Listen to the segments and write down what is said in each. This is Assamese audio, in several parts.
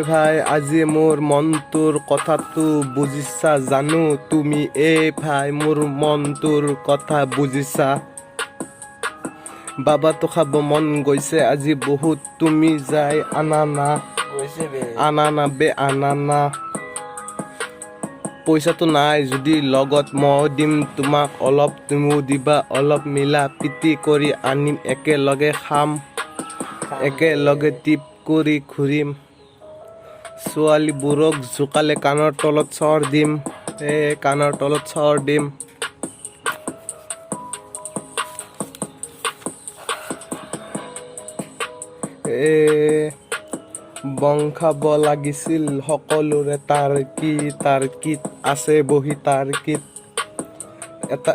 ভাই আজি মোৰ মনটোৰ কথাটো বুজিছা জানো তুমি ভাই মোৰ মনটোৰ কথা বুজিছা বাবাটো খাব মন গৈছে আজি বহুত তুমি যাই আনানা আনানা পইচাটো নাই যদি লগত মই দিম তোমাক অলপ তুমিও দিবা অলপ মিলা পিটি কৰি আনিম একেলগে খাম একেলগে টিপ কৰি ঘূৰিম ছোৱালীবোৰক জোকালে কাণৰ তলত চৰ দিম কাণৰ তলত চৰ দিম বং খাব লাগিছিল সকলোৰে তাৰ্কিত আছে বহি তাৰ্কিত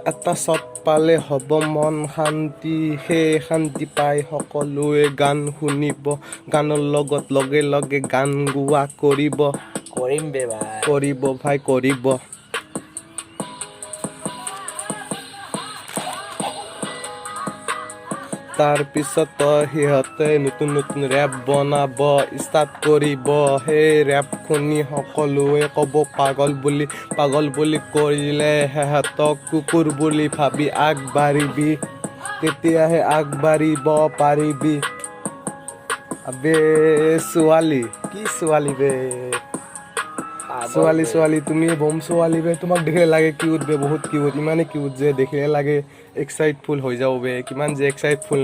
এটা চট পালে হ'ব মন শান্তি সেই শান্তি পাই সকলোৱে গান শুনিব গানৰ লগত লগে লগে গান গোৱা কৰিব ভাই কৰিব তাৰপিছত সিহঁতে নতুন ৰেপ বনাব ষ্টাৰ্ট কৰিব সেই ৰেপ শুনি সকলোৱে ক'ব পাগল বুলি কৰিলে সিহঁতক কুকুৰ বুলি ভাবি আগবাঢ়িবি তেতিয়াহে আগবাঢ়িব পাৰিবি আবে ছোৱালী কি ছোৱালী বে ছোৱালী তুমি বম ছোৱালী বে তোমাক দেখিলে লাগে কিউট বে বহুত কিউট ইমানে কিউট যে দেখিলে লাগে এক্সাইটফুল হৈ যাওঁ বে কিমান যে এক্সাইটফুল